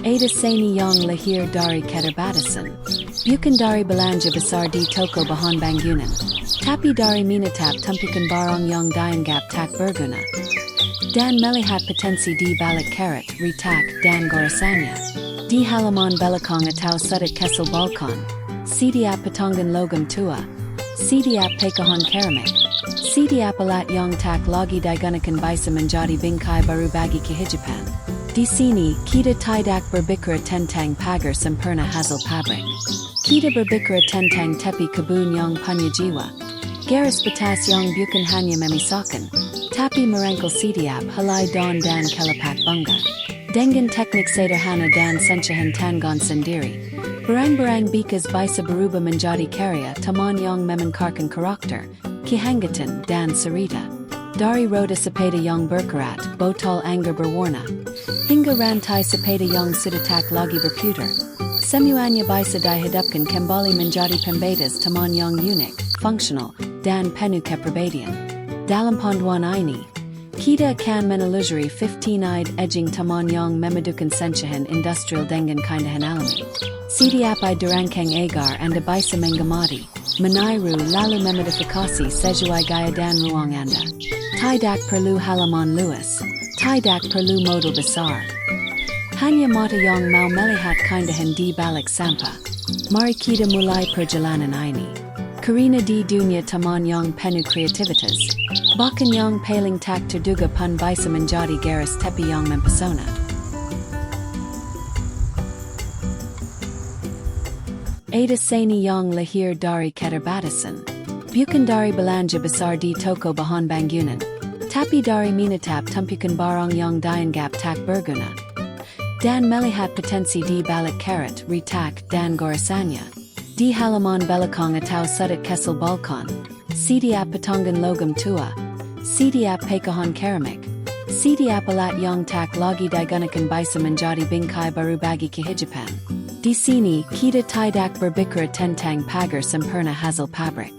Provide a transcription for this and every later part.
Ada Sani Yang Lahir Dari Keterbatasan. Bukan Dari Belanja Besar di Toko Bahan Bangunan. Tapi Dari Minatap Tumpukan Barang Yang Dianggap Tak Berguna. Dan Melihat Potensi di Balik Karat, Retak, Dan Gorasannya. Di Halaman Belakang Atau Sudut Kesel Balkon. Setiap Patangan Logam Tua. Setiap Pekahan Keramik. Setiap Alat Yang Tak Lagi Digunakan Bisa Menjadi Bingkai Baru Bagi Kehidupan. Di sini, kita tidak berbicara tentang pagar sempurna hasil pabrik. Kita berbicara tentang tepi kebun yang punya jiwa. Garis batas yang bukan hanya memisahkan, tapi merangkul setiap helai daun dan kelapak bangga. Dengan teknik sederhana dan sencahan tangan sendiri, barang-barang bekas bisa berubah menjadi karya taman yang memancarkan karakter, kehangatan dan cerita. Dari roda sepeda yang berkarat, botol anggur berwarna, hingga rantai sepeda yang sudah tak lagi berputar. Semuanya bisa dihidupkan kembali menjadi pembedas taman yang unik, fungsional, dan penuh kepribadian. Dalam panduan ini, kita akan menelusuri 15 edging taman yang memadukan sencahan industrial dengan keindahan alami. Setiap dirangkang agar Anda bisa mengamati, meniru lalu memodifikasi sesuai gaya dan ruang Anda. Tidak perlu halaman luas, tidak perlu modal besar. Hanya mata yang mau melihat keindahan di balik sampah. Mari kita mulai perjalanan ini. Karena di dunia taman yang penuh kreativitas, bahkan yang paling tak terduga pun bisa menjadi garis tepi yang mempesona. Ada Sani yang lahir dari keterbatasan. Bukan dari belanja besar di toko bahan bangunan, tapi dari minatap tumpukan barang yang dianggap tak berguna. Dan melihat potensi di balik karat, retak, dan gorasannya. Di halaman belakang atau sudut kesel balkon, setiap patangan logam tua, setiap pekahan keramik, setiap alat yang tak lagi digunakan bisa menjadi bingkai baru bagi kehidupan. Di sini, kita tidak berbicara tentang pagar sempurna hasil pabrik.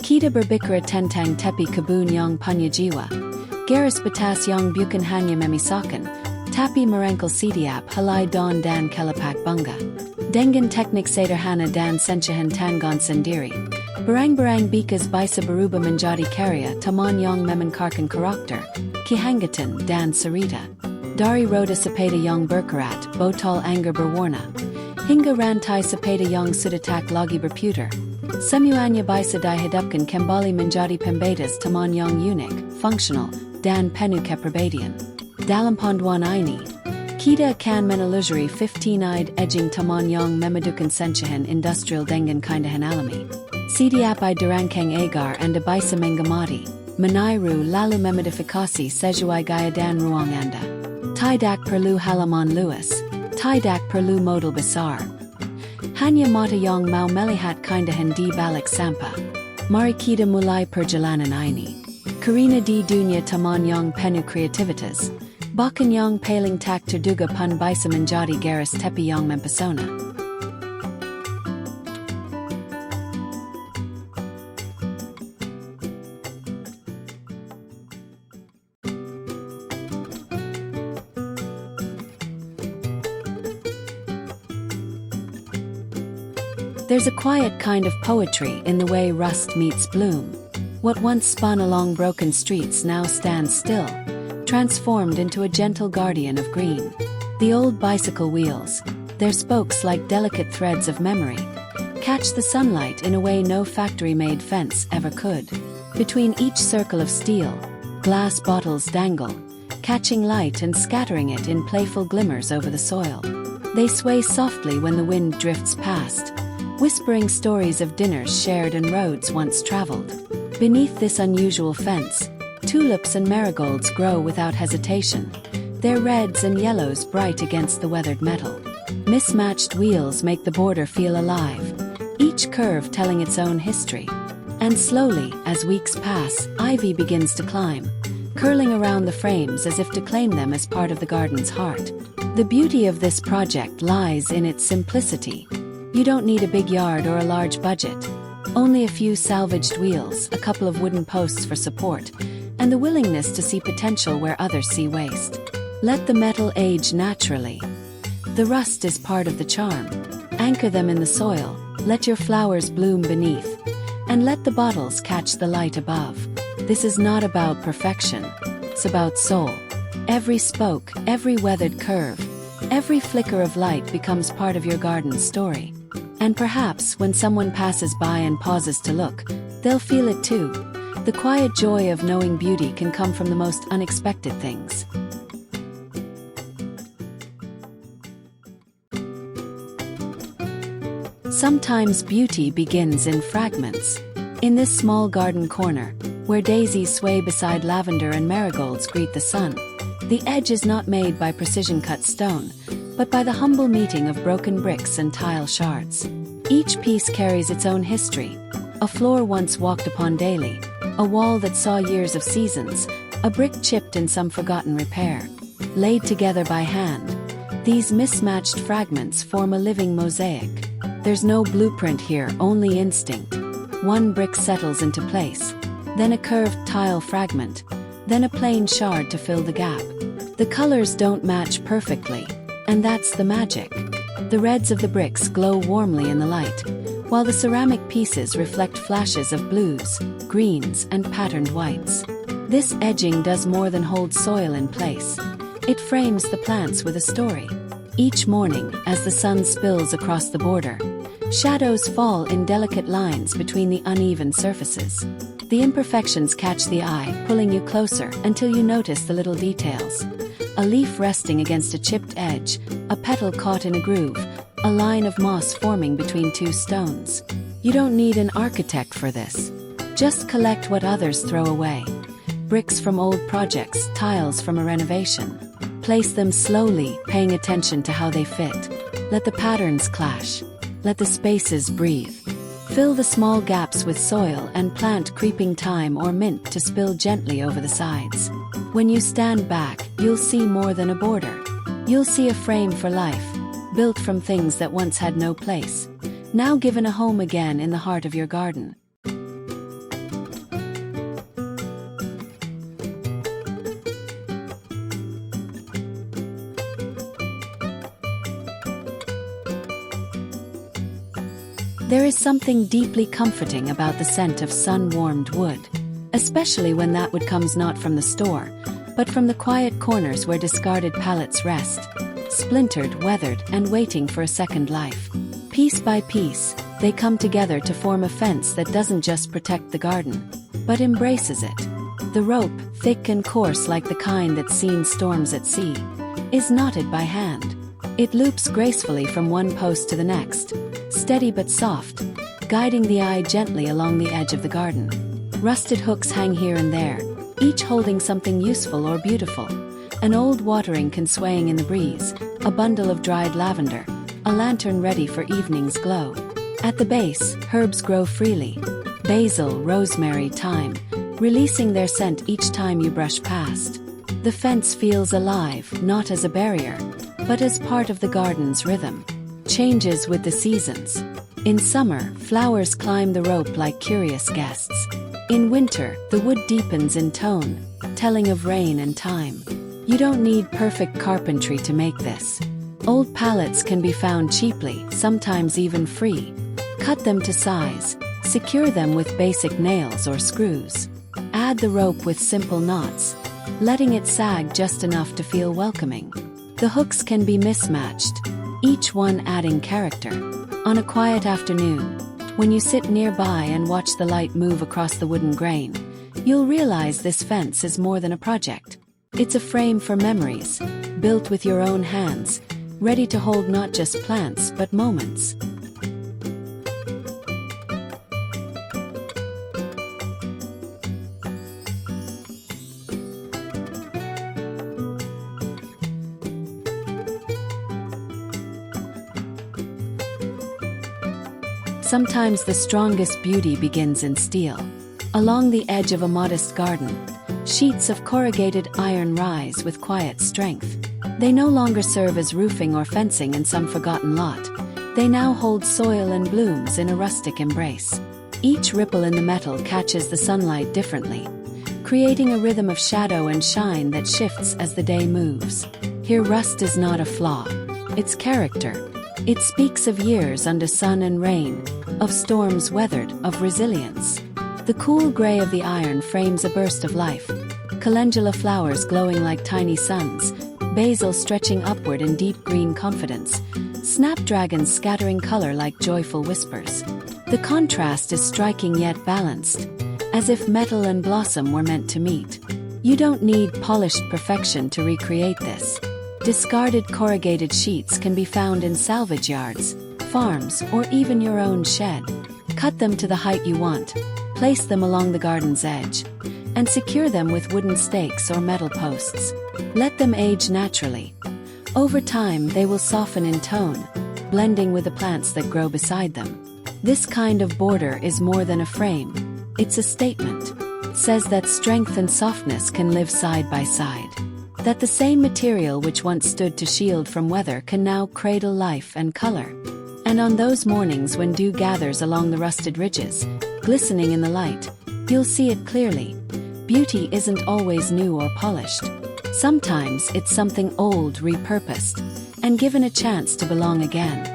Kita berbicara tentang tepi kebun yang punya jiwa. Garis batas yang bukan hanya memisahkan, tapi merangkul setiap helai daun dan kelapak bangga. Dengan teknik sederhana dan sencahan tangan sendiri, barang-barang bekas bisa berubah menjadi karya taman yang memancarkan karakter, kehangatan dan cerita. Dari roda sepeda yang berkarat, botol anggur berwarna, hingga rantai sepeda yang sudah tak lagi berputar. Semuanya bisa dihidupkan kembali menjadi pembedas taman yang unik, fungsional, dan penuh kepribadian. Dalam panduan ini, kita akan menelusuri 15 edging taman yang memadukan sencahan industrial dengan keindahan alami. Setiap dirangkang agar Anda bisa mengamati, meniru lalu memodifikasi sesuai gaya dan ruang Anda. Tidak perlu halaman luas, tidak perlu modal besar. Hanya mata yang mau melihat keindahan di balik sampah. Mari kita mulai perjalanan ini. Karena di dunia taman yang penuh kreativitas, bahkan yang paling tak terduga pun bisa menjadi garis tepi yang mempesona. There's a quiet kind of poetry in the way rust meets bloom. What once spun along broken streets now stands still, transformed into a gentle guardian of green. The old bicycle wheels, their spokes like delicate threads of memory, catch the sunlight in a way no factory-made fence ever could. Between each circle of steel, glass bottles dangle, catching light and scattering it in playful glimmers over the soil. They sway softly when the wind drifts past, whispering stories of dinners shared and roads once traveled. Beneath this unusual fence, tulips and marigolds grow without hesitation, their reds and yellows bright against the weathered metal. Mismatched wheels make the border feel alive, each curve telling its own history. And slowly, as weeks pass, ivy begins to climb, curling around the frames as if to claim them as part of the garden's heart. The beauty of this project lies in its simplicity. You don't need a big yard or a large budget. Only a few salvaged wheels, a couple of wooden posts for support, and the willingness to see potential where others see waste. Let the metal age naturally. The rust is part of the charm. Anchor them in the soil, let your flowers bloom beneath, and let the bottles catch the light above. This is not about perfection, it's about soul. Every spoke, every weathered curve, every flicker of light becomes part of your garden's story. And perhaps when someone passes by and pauses to look, they'll feel it too. The quiet joy of knowing beauty can come from the most unexpected things. Sometimes beauty begins in fragments. In this small garden corner, where daisies sway beside lavender and marigolds greet the sun, the edge is not made by precision-cut stone, but by the humble meeting of broken bricks and tile shards. Each piece carries its own history. A floor once walked upon daily, a wall that saw years of seasons, a brick chipped in some forgotten repair. Laid together by hand, these mismatched fragments form a living mosaic. There's no blueprint here, only instinct. One brick settles into place, then a curved tile fragment, then a plain shard to fill the gap. The colors don't match perfectly, and that's the magic. The reds of the bricks glow warmly in the light, while the ceramic pieces reflect flashes of blues, greens, and patterned whites. This edging does more than hold soil in place. It frames the plants with a story. Each morning, as the sun spills across the border, shadows fall in delicate lines between the uneven surfaces. The imperfections catch the eye, pulling you closer until you notice the little details. A leaf resting against a chipped edge, a petal caught in a groove, a line of moss forming between two stones. You don't need an architect for this. Just collect what others throw away. Bricks from old projects, tiles from a renovation. Place them slowly, paying attention to how they fit. Let the patterns clash. Let the spaces breathe. Fill the small gaps with soil and plant creeping thyme or mint to spill gently over the sides. When you stand back, you'll see more than a border. You'll see a frame for life, built from things that once had no place, now given a home again in the heart of your garden. There is something deeply comforting about the scent of sun-warmed wood, especially when that wood comes not from the store, but from the quiet corners where discarded pallets rest, splintered, weathered, and waiting for a second life. Piece by piece, they come together to form a fence that doesn't just protect the garden, but embraces it. The rope, thick and coarse like the kind that's seen storms at sea, is knotted by hand. It loops gracefully from one post to the next, steady but soft, guiding the eye gently along the edge of the garden. Rusted hooks hang here and there, each holding something useful or beautiful. An old watering can swaying in the breeze, a bundle of dried lavender, a lantern ready for evening's glow. At the base, herbs grow freely, basil, rosemary, thyme, releasing their scent each time you brush past. The fence feels alive, not as a barrier, but as part of the garden's rhythm. Changes with the seasons. In summer, flowers climb the rope like curious guests. In winter, the wood deepens in tone, telling of rain and time. You don't need perfect carpentry to make this. Old pallets can be found cheaply, sometimes even free. Cut them to size, secure them with basic nails or screws. Add the rope with simple knots, letting it sag just enough to feel welcoming. The hooks can be mismatched, each one adding character. On a quiet afternoon, when you sit nearby and watch the light move across the wooden grain, you'll realize this fence is more than a project. It's a frame for memories, built with your own hands, ready to hold not just plants but moments. Sometimes the strongest beauty begins in steel. Along the edge of a modest garden, sheets of corrugated iron rise with quiet strength. They no longer serve as roofing or fencing in some forgotten lot. They now hold soil and blooms in a rustic embrace. Each ripple in the metal catches the sunlight differently, creating a rhythm of shadow and shine that shifts as the day moves. Here rust is not a flaw. its character. It speaks of years under sun and rain, of storms weathered, of resilience. The cool gray of the iron frames a burst of life. Calendula flowers glowing like tiny suns, basil stretching upward in deep green confidence, snapdragons scattering color like joyful whispers. The contrast is striking yet balanced, as if metal and blossom were meant to meet. You don't need polished perfection to recreate this. Discarded corrugated sheets can be found in salvage yards, farms, or even your own shed. Cut them to the height you want, place them along the garden's edge, and secure them with wooden stakes or metal posts. Let them age naturally. Over time, they will soften in tone, blending with the plants that grow beside them. This kind of border is more than a frame. It's a statement. It says that strength and softness can live side by side. That the same material which once stood to shield from weather can now cradle life and color. And on those mornings when dew gathers along the rusted ridges, glistening in the light, you'll see it clearly. Beauty isn't always new or polished. Sometimes it's something old repurposed, and given a chance to belong again.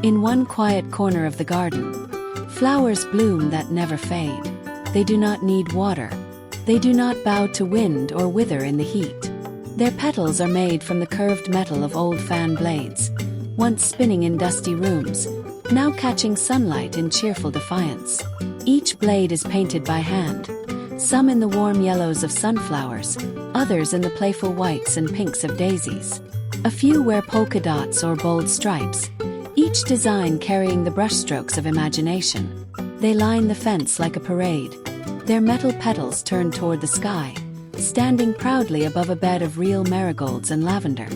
In one quiet corner of the garden, flowers bloom that never fade. They do not need water. They do not bow to wind or wither in the heat. Their petals are made from the curved metal of old fan blades, once spinning in dusty rooms, now catching sunlight in cheerful defiance. Each blade is painted by hand, some in the warm yellows of sunflowers, others in the playful whites and pinks of daisies. A few wear polka dots or bold stripes, each design carrying the brushstrokes of imagination. They line the fence like a parade, their metal petals turned toward the sky, standing proudly above a bed of real marigolds and lavender.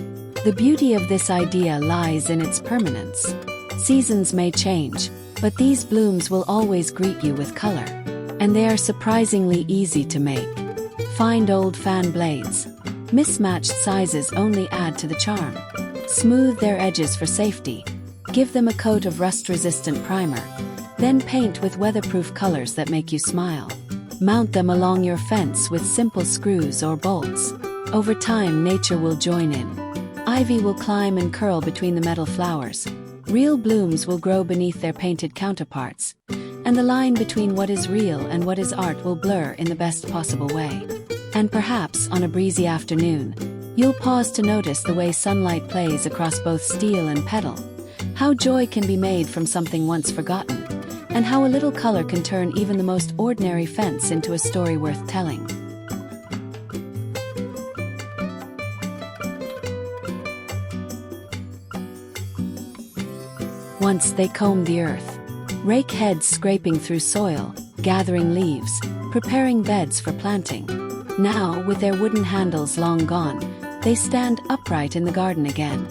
The beauty of this idea lies in its permanence. Seasons may change, but these blooms will always greet you with color. And they are surprisingly easy to make. Find old fan blades. Mismatched sizes only add to the charm. Smooth their edges for safety. Give them a coat of rust-resistant primer. Then paint with weatherproof colors that make you smile. Mount them along your fence with simple screws or bolts. Over time, nature will join in. Ivy will climb and curl between the metal flowers. Real blooms will grow beneath their painted counterparts. And the line between what is real and what is art will blur in the best possible way. And perhaps, on a breezy afternoon, you'll pause to notice the way sunlight plays across both steel and petal. How joy can be made from something once forgotten, and how a little color can turn even the most ordinary fence into a story worth telling. Once they combed the earth, rake heads scraping through soil, gathering leaves, preparing beds for planting. Now, with their wooden handles long gone, they stand upright in the garden again,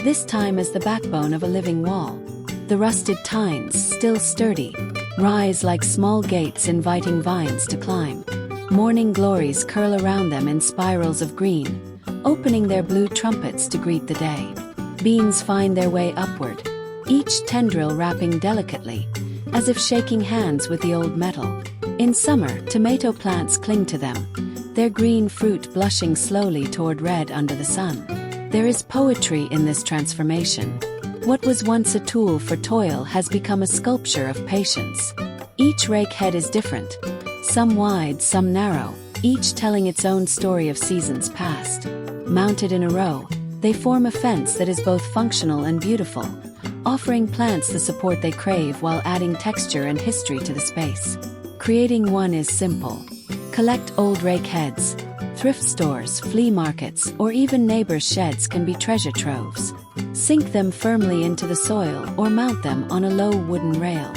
this time as the backbone of a living wall. The rusted tines, still sturdy, rise like small gates inviting vines to climb. Morning glories curl around them in spirals of green, opening their blue trumpets to greet the day. Beans find their way upward, each tendril wrapping delicately, as if shaking hands with the old metal. In summer, tomato plants cling to them, their green fruit blushing slowly toward red under the sun. There is poetry in this transformation. What was once a tool for toil has become a sculpture of patience. Each rake head is different, some wide, some narrow, each telling its own story of seasons past. Mounted in a row, they form a fence that is both functional and beautiful, offering plants the support they crave while adding texture and history to the space. Creating one is simple. Collect old rake heads. Thrift stores, flea markets, or even neighbors' sheds can be treasure troves. Sink them firmly into the soil or mount them on a low wooden rail.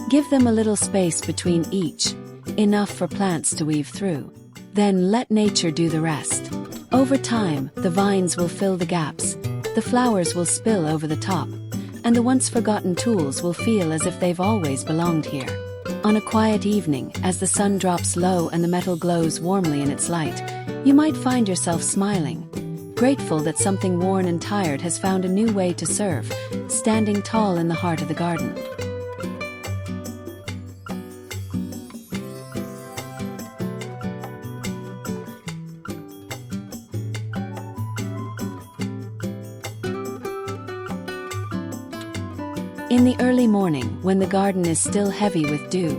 Give them a little space between each, enough for plants to weave through. Then let nature do the rest. Over time, the vines will fill the gaps, the flowers will spill over the top, and the once forgotten tools will feel as if they've always belonged here. On a quiet evening, as the sun drops low and the metal glows warmly in its light, you might find yourself smiling, grateful that something worn and tired has found a new way to serve, standing tall in the heart of the garden. In the early morning, when the garden is still heavy with dew,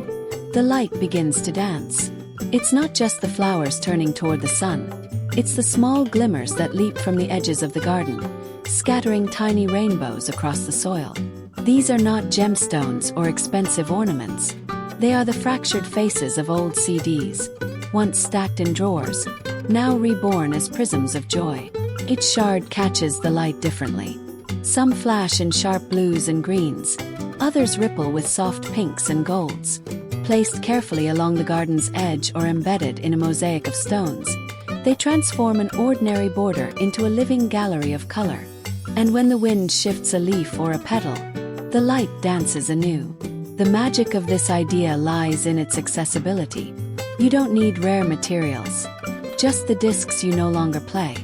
the light begins to dance. It's not just the flowers turning toward the sun, it's the small glimmers that leap from the edges of the garden, scattering tiny rainbows across the soil. These are not gemstones or expensive ornaments. They are the fractured faces of old CDs, once stacked in drawers, now reborn as prisms of joy. Each shard catches the light differently. Some flash in sharp blues and greens, others ripple with soft pinks and golds. Placed carefully along the garden's edge or embedded in a mosaic of stones, they transform an ordinary border into a living gallery of color. And when the wind shifts a leaf or a petal, the light dances anew. The magic of this idea lies in its accessibility. You don't need rare materials, just the discs you no longer play.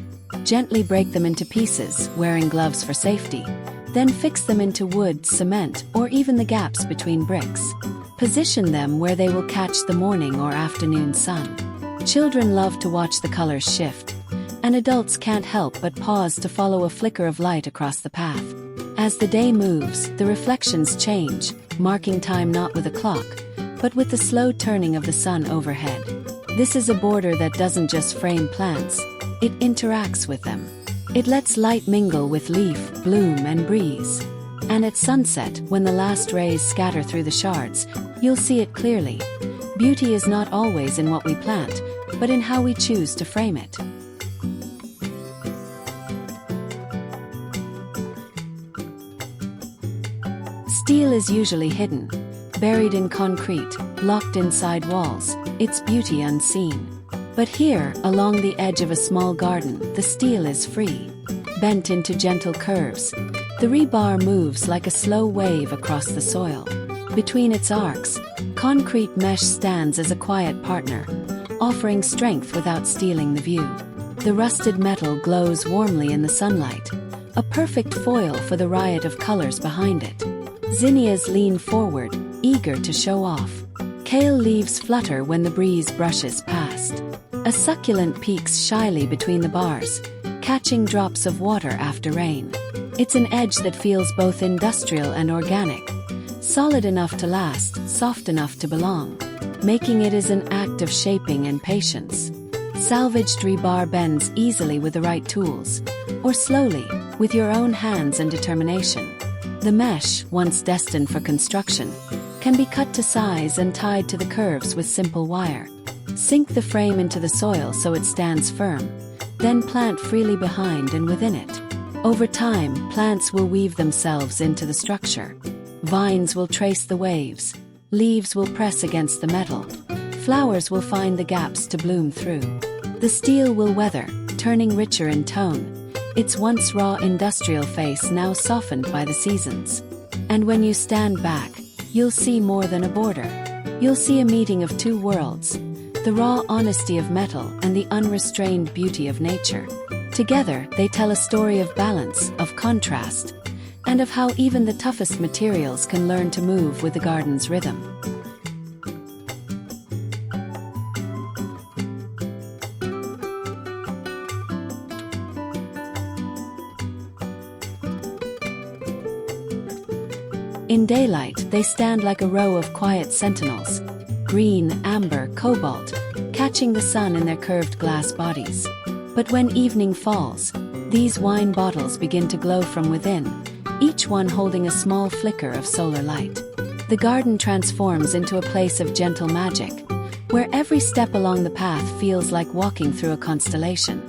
Gently break them into pieces, wearing gloves for safety. Then fix them into wood, cement, or even the gaps between bricks. Position them where they will catch the morning or afternoon sun. Children love to watch the colors shift, and adults can't help but pause to follow a flicker of light across the path. As the day moves, the reflections change, marking time not with a clock, but with the slow turning of the sun overhead. This is a border that doesn't just frame plants, it interacts with them. It lets light mingle with leaf, bloom, and breeze. And at sunset, when the last rays scatter through the shards, you'll see it clearly. Beauty is not always in what we plant, but in how we choose to frame it. Steel is usually hidden, buried in concrete, locked inside walls, its beauty unseen. But here, along the edge of a small garden, the steel is free. Bent into gentle curves, the rebar moves like a slow wave across the soil. Between its arcs, concrete mesh stands as a quiet partner, offering strength without stealing the view. The rusted metal glows warmly in the sunlight, a perfect foil for the riot of colors behind it. Zinnias lean forward, eager to show off. Kale leaves flutter when the breeze brushes past. A succulent peeks shyly between the bars, catching drops of water after rain. It's an edge that feels both industrial and organic, solid enough to last, soft enough to belong. Making it is an act of shaping and patience. Salvaged rebar bends easily with the right tools, or slowly, with your own hands and determination. The mesh, once destined for construction, can be cut to size and tied to the curves with simple wire. Sink the frame into the soil so it stands firm, then plant freely behind and within it. Over time, plants will weave themselves into the structure. Vines will trace the waves, leaves will press against the metal, flowers will find the gaps to bloom through. The steel will weather, turning richer in tone, its once raw industrial face now softened by the seasons. And when you stand back, you'll see more than a border. You'll see a meeting of two worlds, the raw honesty of metal and the unrestrained beauty of nature. Together, they tell a story of balance, of contrast, and of how even the toughest materials can learn to move with the garden's rhythm. In daylight, they stand like a row of quiet sentinels, green, amber, cobalt, catching the sun in their curved glass bodies. But when evening falls, these wine bottles begin to glow from within, each one holding a small flicker of solar light. The garden transforms into a place of gentle magic, where every step along the path feels like walking through a constellation.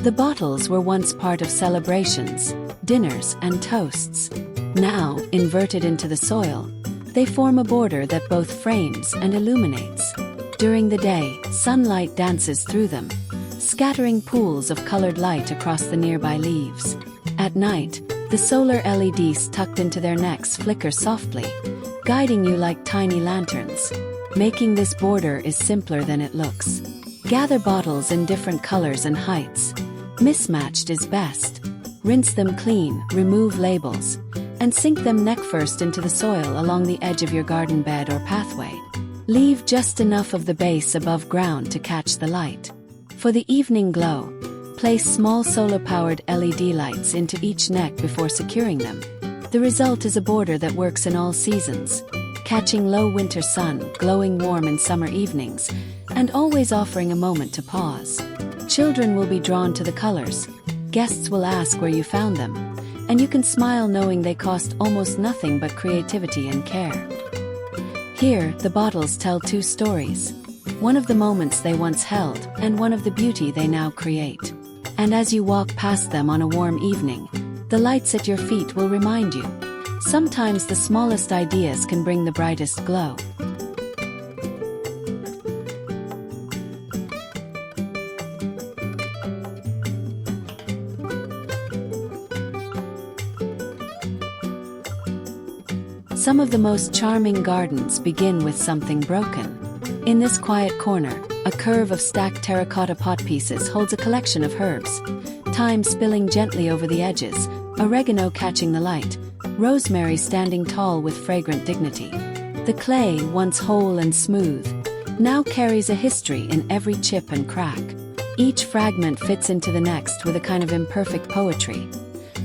The bottles were once part of celebrations, dinners, and toasts. Now, inverted into the soil, they form a border that both frames and illuminates. During the day, sunlight dances through them, scattering pools of colored light across the nearby leaves. At night, the solar LEDs tucked into their necks flicker softly, guiding you like tiny lanterns. Making this border is simpler than it looks. Gather bottles in different colors and heights. Mismatched is best. Rinse them clean, remove labels, and sink them neck first into the soil along the edge of your garden bed or pathway. Leave just enough of the base above ground to catch the light. For the evening glow, place small solar-powered LED lights into each neck before securing them. The result is a border that works in all seasons, catching low winter sun, glowing warm in summer evenings, and always offering a moment to pause. Children will be drawn to the colors, guests will ask where you found them, and you can smile knowing they cost almost nothing but creativity and care. Here, the bottles tell two stories. One of the moments they once held, and one of the beauty they now create. And as you walk past them on a warm evening, the lights at your feet will remind you. Sometimes the smallest ideas can bring the brightest glow. Some of the most charming gardens begin with something broken. In this quiet corner, a curve of stacked terracotta pot pieces holds a collection of herbs. Thyme spilling gently over the edges, oregano catching the light, rosemary standing tall with fragrant dignity. The clay, once whole and smooth, now carries a history in every chip and crack. Each fragment fits into the next with a kind of imperfect poetry,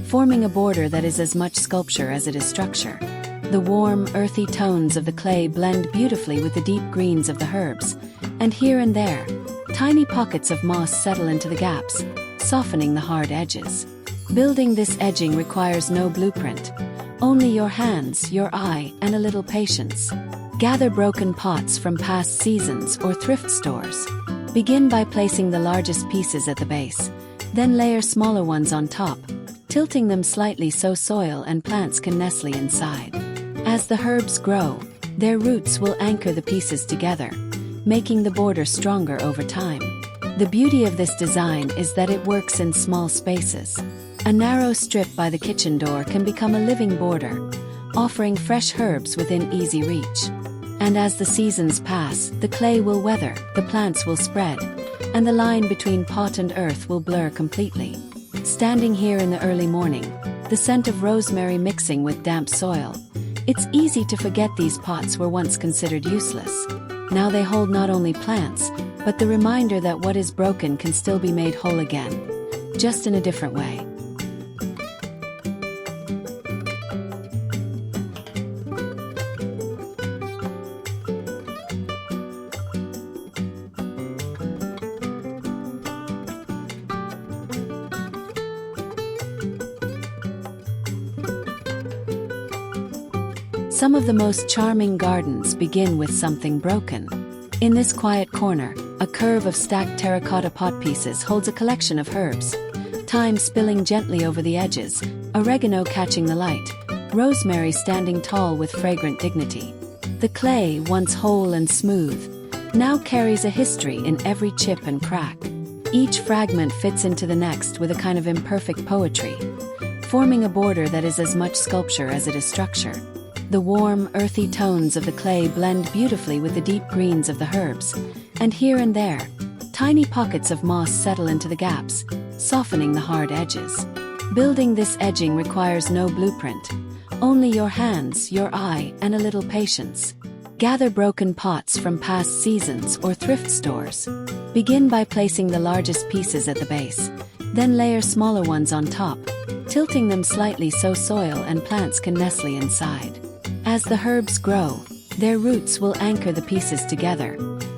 forming a border that is as much sculpture as it is structure. The warm, earthy tones of the clay blend beautifully with the deep greens of the herbs, and here and there, tiny pockets of moss settle into the gaps, softening the hard edges. Building this edging requires no blueprint, only your hands, your eye, and a little patience. Gather broken pots from past seasons or thrift stores. Begin by placing the largest pieces at the base, then layer smaller ones on top, tilting them slightly so soil and plants can nestle inside. As the herbs grow, their roots will anchor the pieces together, making the border stronger over time. The beauty of this design is that it works in small spaces. A narrow strip by the kitchen door can become a living border, offering fresh herbs within easy reach. And as the seasons pass, the clay will weather, the plants will spread, and the line between pot and earth will blur completely. Standing here in the early morning, the scent of rosemary mixing with damp soil, it's easy to forget these pots were once considered useless. Now they hold not only plants, but the reminder that what is broken can still be made whole again, just in a different way. Some of the most charming gardens begin with something broken. In this quiet corner, a curve of stacked terracotta pot pieces holds a collection of herbs. Thyme spilling gently over the edges, oregano catching the light, rosemary standing tall with fragrant dignity. The clay, once whole and smooth, now carries a history in every chip and crack. Each fragment fits into the next with a kind of imperfect poetry, forming a border that is as much sculpture as it is structure. The warm, earthy tones of the clay blend beautifully with the deep greens of the herbs, and here and there, tiny pockets of moss settle into the gaps, softening the hard edges. Building this edging requires no blueprint, only your hands, your eye, and a little patience. Gather broken pots from past seasons or thrift stores. Begin by placing the largest pieces at the base, then layer smaller ones on top, tilting them slightly so soil and plants can nestle inside. As the herbs grow, their roots will anchor the pieces together,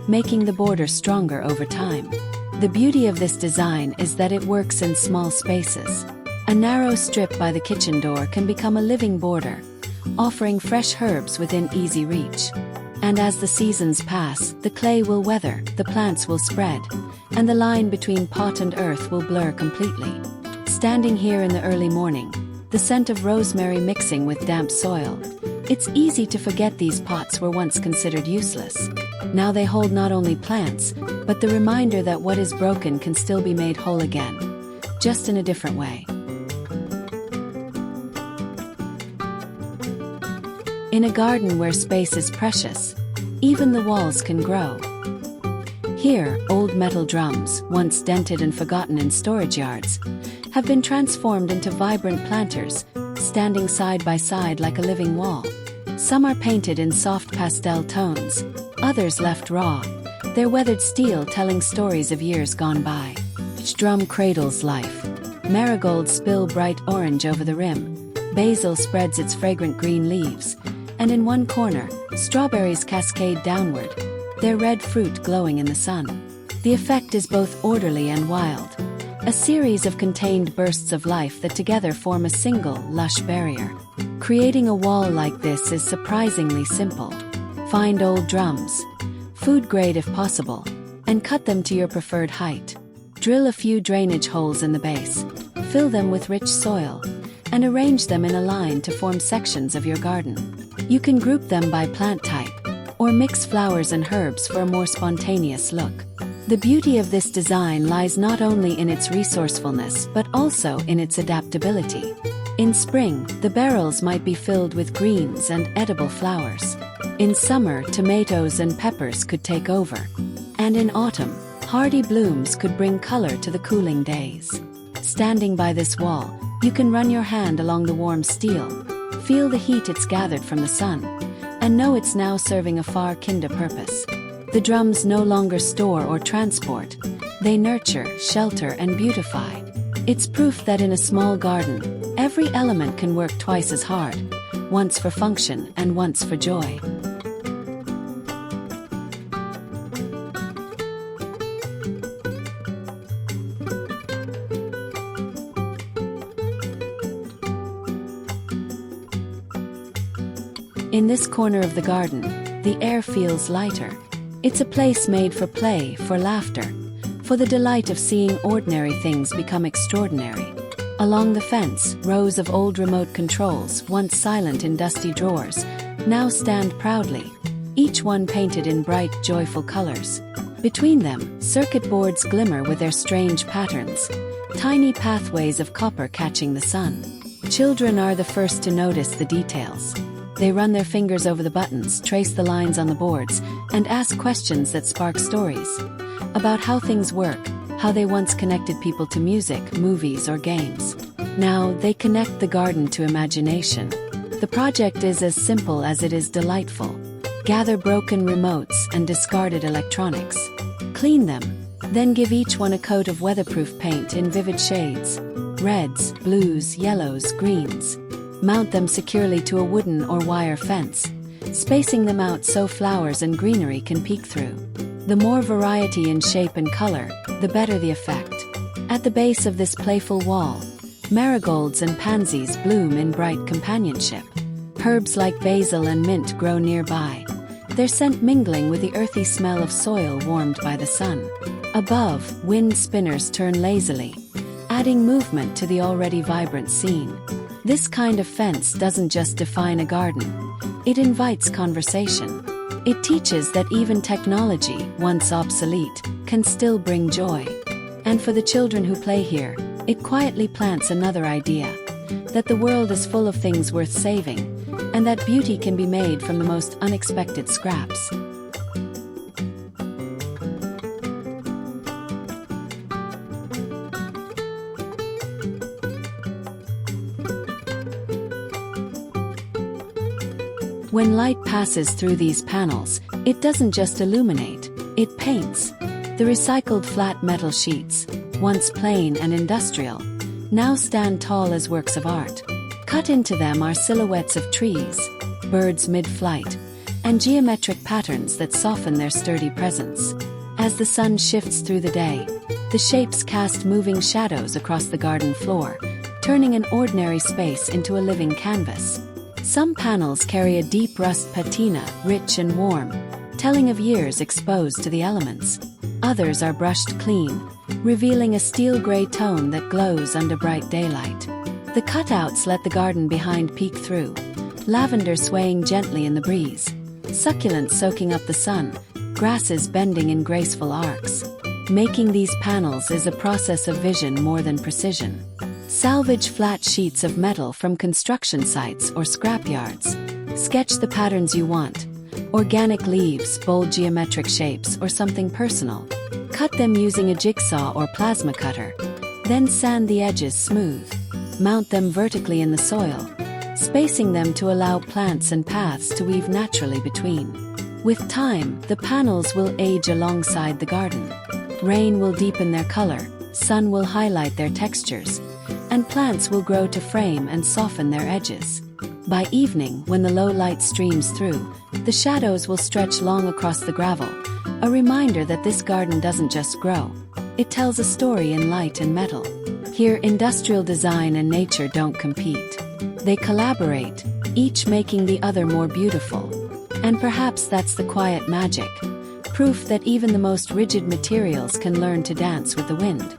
making the border stronger over time. The beauty of this design is that it works in small spaces. A narrow strip by the kitchen door can become a living border, offering fresh herbs within easy reach. And as the seasons pass, the clay will weather, the plants will spread, and the line between pot and earth will blur completely. Standing here in the early morning, the scent of rosemary mixing with damp soil, it's easy to forget these pots were once considered useless. Now they hold not only plants, but the reminder that what is broken can still be made whole again, just in a different way. In a garden where space is precious, even the walls can grow. Here, old metal drums, once dented and forgotten in storage yards, have been transformed into vibrant planters, standing side by side like a living wall. Some are painted in soft pastel tones, others left raw, their weathered steel telling stories of years gone by. Each drum cradles life. Marigolds spill bright orange over the rim, basil spreads its fragrant green leaves, and in one corner, strawberries cascade downward, their red fruit glowing in the sun. The effect is both orderly and wild, a series of contained bursts of life that together form a single, lush barrier. Creating a wall like this is surprisingly simple. Find old drums, food grade if possible, and cut them to your preferred height. Drill a few drainage holes in the base, fill them with rich soil, and arrange them in a line to form sections of your garden. You can group them by plant type, or mix flowers and herbs for a more spontaneous look. The beauty of this design lies not only in its resourcefulness but also in its adaptability. In spring, the barrels might be filled with greens and edible flowers. In summer, tomatoes and peppers could take over. And in autumn, hardy blooms could bring color to the cooling days. Standing by this wall, you can run your hand along the warm steel, feel the heat it's gathered from the sun, and know it's now serving a far kinder purpose. The drums no longer store or transport, they nurture, shelter, and beautify. It's proof that in a small garden, every element can work twice as hard, once for function and once for joy. In this corner of the garden, the air feels lighter. It's a place made for play, for laughter, for the delight of seeing ordinary things become extraordinary. Along the fence, rows of old remote controls, once silent in dusty drawers, now stand proudly, each one painted in bright, joyful colors. Between them, circuit boards glimmer with their strange patterns, tiny pathways of copper catching the sun. Children are the first to notice the details. They run their fingers over the buttons, trace the lines on the boards, and ask questions that spark stories about how things work, how they once connected people to music, movies, or games. Now, they connect the garden to imagination. The project is as simple as it is delightful. Gather broken remotes and discarded electronics. Clean them, then give each one a coat of weatherproof paint in vivid shades: reds, blues, yellows, greens. Mount them securely to a wooden or wire fence, spacing them out so flowers and greenery can peek through. The more variety in shape and color, the better the effect. At the base of this playful wall, marigolds and pansies bloom in bright companionship. Herbs like basil and mint grow nearby, their scent mingling with the earthy smell of soil warmed by the sun. Above, wind spinners turn lazily, adding movement to the already vibrant scene. This kind of fence doesn't just define a garden, it invites conversation. It teaches that even technology, once obsolete, can still bring joy. And for the children who play here, it quietly plants another idea: that the world is full of things worth saving, and that beauty can be made from the most unexpected scraps. When light passes through these panels, it doesn't just illuminate, it paints. The recycled flat metal sheets, once plain and industrial, now stand tall as works of art. Cut into them are silhouettes of trees, birds mid-flight, and geometric patterns that soften their sturdy presence. As the sun shifts through the day, the shapes cast moving shadows across the garden floor, turning an ordinary space into a living canvas. Some panels carry a deep rust patina, rich and warm, telling of years exposed to the elements. Others are brushed clean, revealing a steel-gray tone that glows under bright daylight. The cutouts let the garden behind peek through, lavender swaying gently in the breeze, succulents soaking up the sun, grasses bending in graceful arcs. Making these panels is a process of vision more than precision. Salvage flat sheets of metal from construction sites or scrapyards. Sketch the patterns you want, Organic leaves, bold geometric shapes, or something personal. Cut them using a jigsaw or plasma cutter. Then sand the edges smooth. Mount them vertically in the soil, spacing them to allow plants and paths to weave naturally between. With time, the panels will age alongside the garden. Rain will deepen their color, sun will highlight their textures, and plants will grow to frame and soften their edges. By evening, when the low light streams through, the shadows will stretch long across the gravel, a reminder that this garden doesn't just grow. It tells a story in light and metal. Here, industrial design and nature don't compete. They collaborate, each making the other more beautiful. And perhaps that's the quiet magic, proof that even the most rigid materials can learn to dance with the wind.